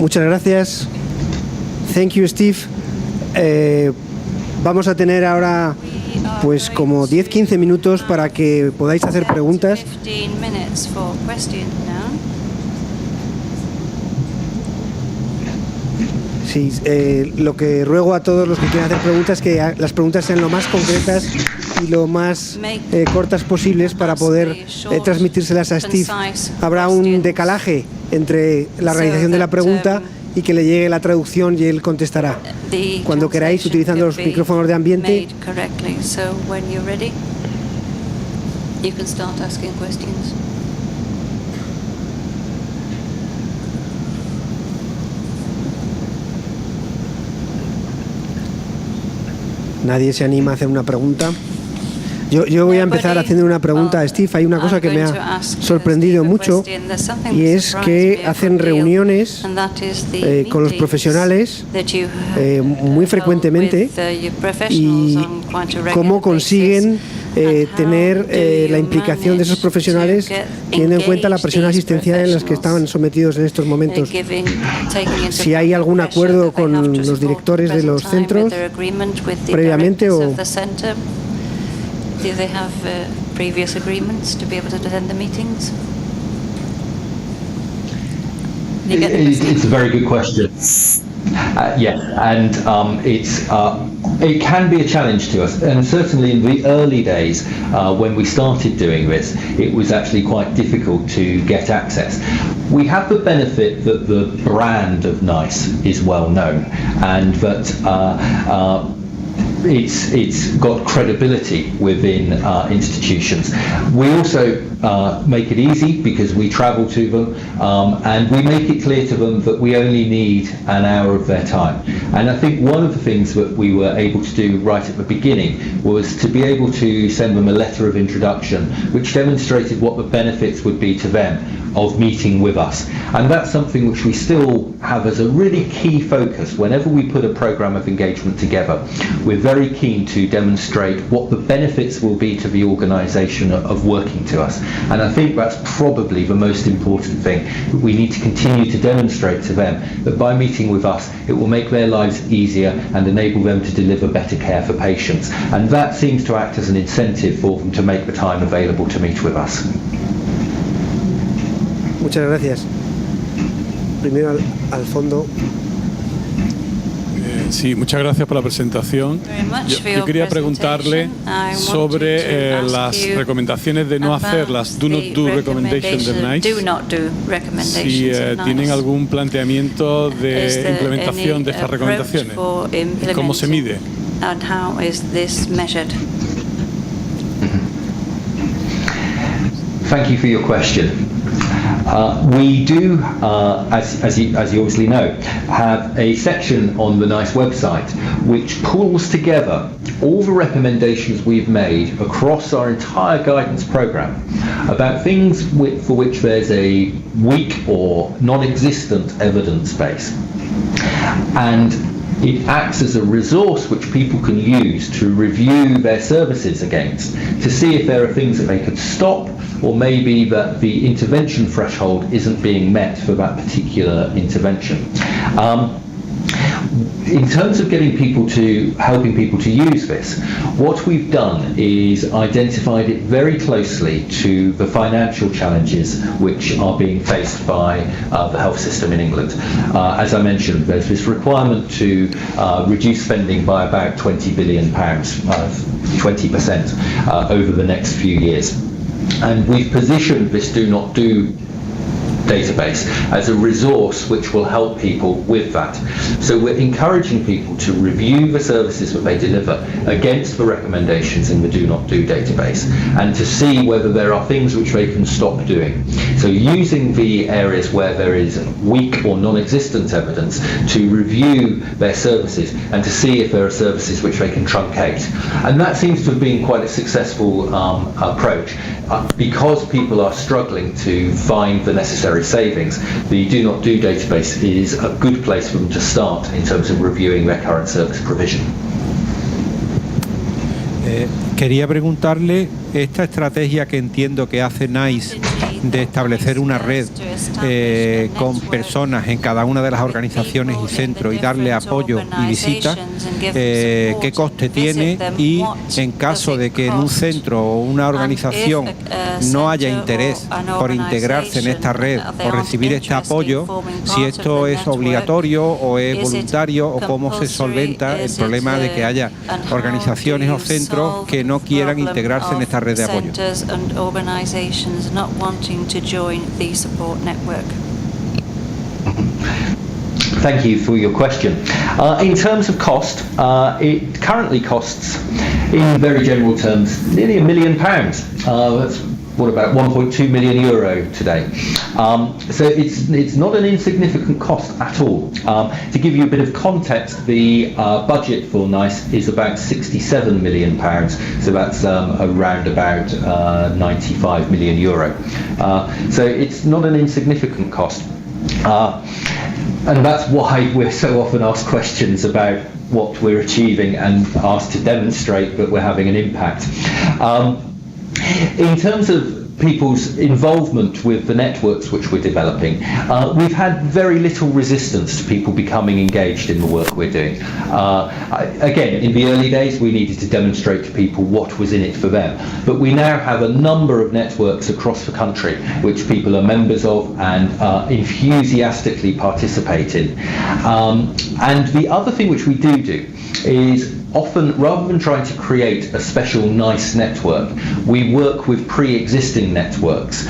Muchas gracias. Thank you, Steve. Vamos a tener ahora pues como 10-15 minutos para que podáis hacer preguntas. Sí, lo que ruego a todos los que quieran hacer preguntas es que las preguntas sean lo más concretas y lo más cortas posibles para poder transmitírselas a Steve. Habrá un decalaje entre la realización de la pregunta y que le llegue la traducción y él contestará. Cuando queráis, utilizando los micrófonos de ambiente. Nadie se anima a hacer una pregunta. Yo voy a empezar haciendo una pregunta a Steve. Hay una cosa que me ha sorprendido mucho y es que hacen reuniones con los profesionales muy frecuentemente y cómo consiguen tener la implicación de esos profesionales teniendo en cuenta la presión asistencial en la que estaban sometidos en estos momentos. Si hay algún acuerdo con los directores de los centros previamente o... Do they have previous agreements to be able to attend the meetings? It's a very good question. Yes, and it can be a challenge to us, and certainly in the early days when we started doing this, it was actually quite difficult to get access. We have the benefit that the brand of NICE is well known, and that it's got credibility within institutions. We also make it easy because we travel to them and we make it clear to them that we only need an hour of their time. And I think one of the things that we were able to do right at the beginning was to be able to send them a letter of introduction which demonstrated what the benefits would be to them of meeting with us. And that's something which we still have as a really key focus whenever we put a program of engagement together. We're very keen to demonstrate what the benefits will be to the organisation of working to us. And I think that's probably the most important thing. We need to continue to demonstrate to them that by meeting with us, it will make their lives easier and enable them to deliver better care for patients. And that seems to act as an incentive for them to make the time available to meet with us. Muchas gracias. Primero al fondo. Sí, muchas gracias por la presentación. Yo quería preguntarle sobre las recomendaciones de no hacer las Do Not Do Recommendations del NICE. Si tienen algún planteamiento de implementación de estas recomendaciones. ¿Cómo se mide? Thank you for your question. We do, as you obviously know, have a section on the NICE website which pulls together all the recommendations we've made across our entire guidance program about things for which there's a weak or non-existent evidence base. And it acts as a resource which people can use to review their services against, to see if there are things that they could stop, or maybe that the intervention threshold isn't being met for that particular intervention. In terms of helping people to use this, what we've done is identified it very closely to the financial challenges which are being faced by the health system in England. As I mentioned, there's this requirement to reduce spending by about £20 billion, 20% over the next few years. And we've positioned this Do Not Do database as a resource which will help people with that. So we're encouraging people to review the services that they deliver against the recommendations in the Do Not Do database and to see whether there are things which they can stop doing. So using the areas where there is weak or non-existent evidence to review their services and to see if there are services which they can truncate. And that seems to have been quite a successful approach because people are struggling to find the necessary savings. The Do Not Do database is a good place for them to start in terms of reviewing their current service provision. Quería preguntarle, esta estrategia que entiendo que hace NICE de establecer una red con personas en cada una de las organizaciones y centros y darle apoyo y visita, qué coste tiene, y en caso de que en un centro o una organización no haya interés por integrarse en esta red o recibir este apoyo, si esto es obligatorio o es voluntario, o cómo se solventa el problema de que haya organizaciones o centros que no quieran integrarse en esta red de apoyo. Thank you for your question. In terms of cost, it currently costs, in very general terms, nearly £1 million. That's what, about 1.2 million euro today. So it's not an insignificant cost at all. To give you a bit of context, the budget for NICE is about £67 million. So that's around about 95 million euro. So it's not an insignificant cost. And that's why we're so often asked questions about what we're achieving and asked to demonstrate that we're having an impact. In terms of people's involvement with the networks which we're developing, we've had very little resistance to people becoming engaged in the work we're doing. Again, in the early days we needed to demonstrate to people what was in it for them, but we now have a number of networks across the country which people are members of and enthusiastically participate in. And the other thing which we do is, often, rather than trying to create a special NICE network, we work with pre-existing networks.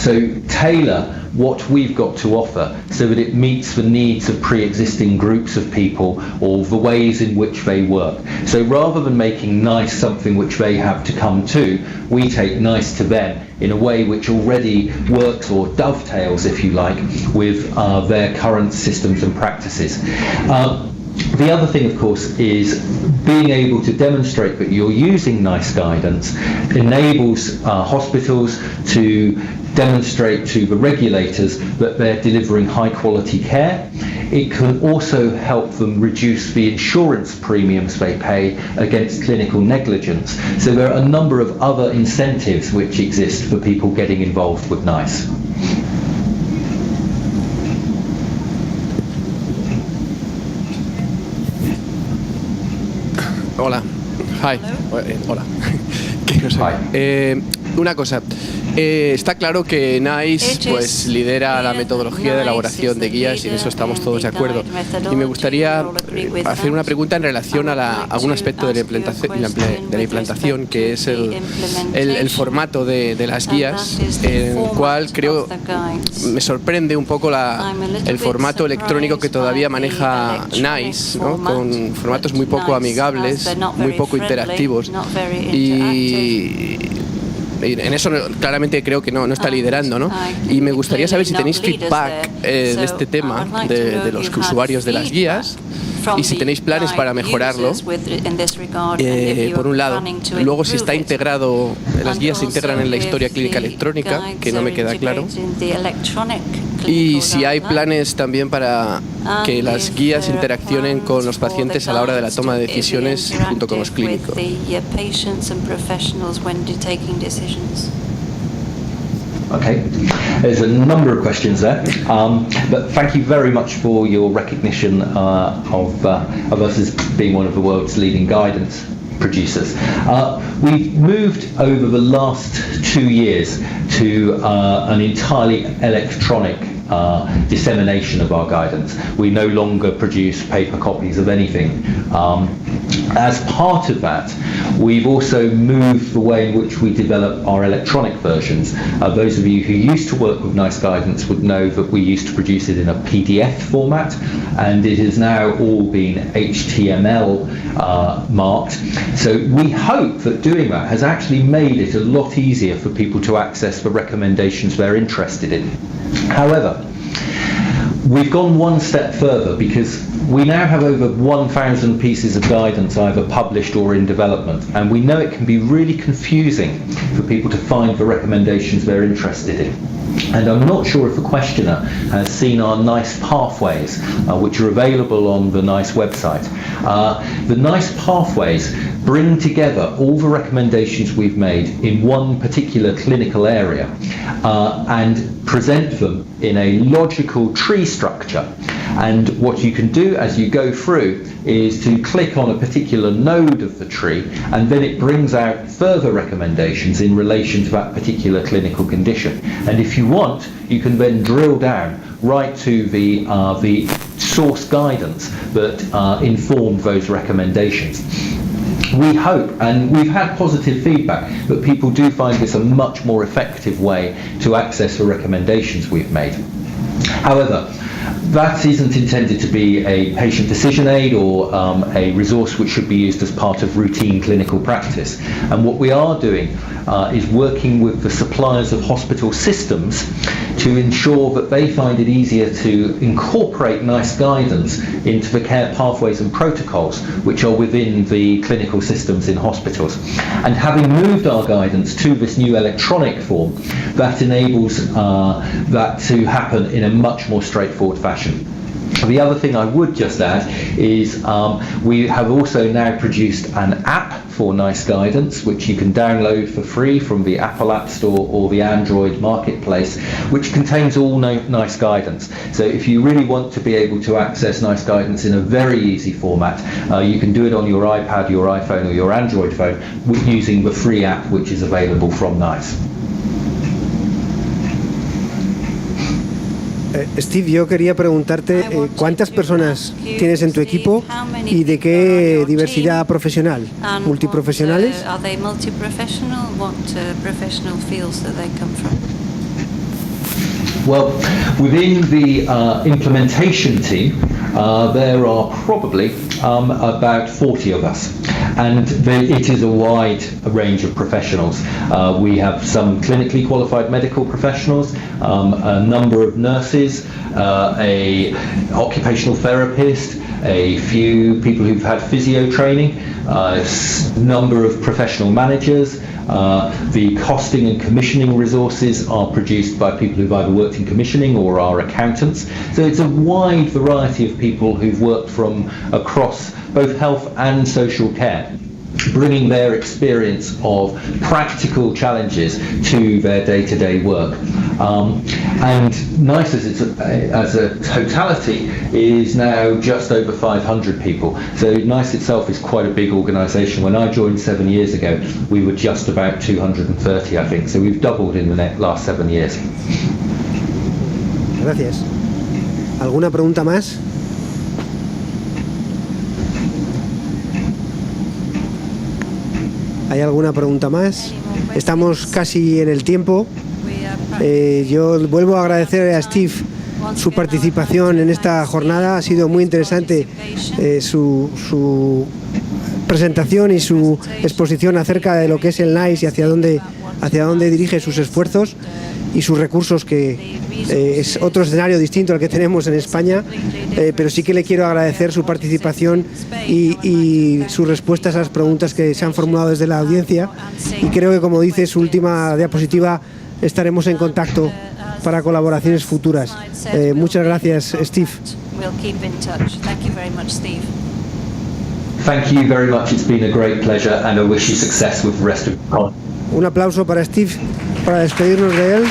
So tailor what we've got to offer so that it meets the needs of pre-existing groups of people or the ways in which they work. So rather than making NICE something which they have to come to, we take NICE to them in a way which already works or dovetails, if you like, with their current systems and practices. The other thing, of course, is being able to demonstrate that you're using NICE guidance enables hospitals to demonstrate to the regulators that they're delivering high quality care. It can also help them reduce the insurance premiums they pay against clinical negligence. So there are a number of other incentives which exist for people getting involved with NICE. Hola. Hi. Hola. Una cosa. Está claro que NICE pues lidera la metodología de elaboración de guías y en eso estamos todos de acuerdo. Y me gustaría hacer una pregunta en relación a algún aspecto de la implantación, que es el formato de las guías, en el cual creo me sorprende un poco el formato electrónico que todavía maneja NICE, ¿no? Con formatos muy poco amigables, muy poco interactivos, y en eso claramente creo que no está liderando, ¿no? Y me gustaría saber si tenéis feedback de este tema de los usuarios de las guías y si tenéis planes para mejorarlo, por un lado. Luego, si está integrado, las guías se integran en la historia clínica electrónica, que no me queda claro. Y si hay planes también para que las guías interaccionen con los pacientes a la hora de la toma de decisiones junto con los clínicos. Okay, there's a number of questions there, but thank you very much for your recognition of us as being one of the world's leading guidance producers. We've moved over the last 2 years to an entirely electronic dissemination of our guidance. We no longer produce paper copies of anything. As part of that, we've also moved the way in which we develop our electronic versions. Those of you who used to work with NICE guidance would know that we used to produce it in a PDF format, and it has now all been HTML marked. So we hope that doing that has actually made it a lot easier for people to access the recommendations they're interested in. However, we've gone one step further, because We now have over 1,000 pieces of guidance either published or in development, and we know it can be really confusing for people to find the recommendations they're interested in. And I'm not sure if the questioner has seen our NICE pathways, which are available on the NICE website. The NICE pathways bring together all the recommendations we've made in one particular clinical area and present them in a logical tree structure. And what you can do as you go through is to click on a particular node of the tree, and then it brings out further recommendations in relation to that particular clinical condition. And if you want, you can then drill down right to the source guidance that informed those recommendations. We hope, and we've had positive feedback, that people do find this a much more effective way to access the recommendations we've made. However, that isn't intended to be a patient decision aid or a resource which should be used as part of routine clinical practice. And what we are doing is working with the suppliers of hospital systems to ensure that they find it easier to incorporate NICE guidance into the care pathways and protocols which are within the clinical systems in hospitals. And having moved our guidance to this new electronic form, that enables that to happen in a much more straightforward fashion. The other thing I would just add is we have also now produced an app for NICE guidance, which you can download for free from the Apple App Store or the Android Marketplace, which contains all NICE guidance. So if you really want to be able to access NICE guidance in a very easy format, you can do it on your iPad, your iPhone or your Android phone using the free app which is available from NICE. Steve, yo quería preguntarte cuántas personas tienes en tu equipo y de qué diversidad profesional, multiprofesionales. Are they multi-professional? What professional fields that they come from? Well, within the implementation team, there are probably about 40 of us, and it is a wide range of professionals. We have some clinically qualified medical professionals, a number of nurses, a occupational therapist, a few people who've had physio training, a number of professional managers. The costing and commissioning resources are produced by people who've either worked in commissioning or are accountants. So it's a wide variety of people who've worked from across both health and social care, bringing their experience of practical challenges to their day-to-day work. And NICE as a totality is now just over 500 people. So NICE itself is quite a big organisation. When I joined 7 years ago, we were just about 230, I think. So we've doubled in the last 7 years. Gracias. ¿Alguna pregunta más? ¿Hay alguna pregunta más? Estamos casi en el tiempo. Yo vuelvo a agradecer a Steve su participación en esta jornada. Ha sido muy interesante su presentación y su exposición acerca de lo que es el NICE y hacia dónde dirige sus esfuerzos y sus recursos, que es otro escenario distinto al que tenemos en España, pero sí que le quiero agradecer su participación y sus respuestas a las preguntas que se han formulado desde la audiencia, y creo que, como dice su última diapositiva, estaremos en contacto para colaboraciones futuras. Muchas gracias, Steve. Thank you very much. It's been a great pleasure, and I wish you success with the rest of the conference. Un aplauso para Steve para despedirnos de él.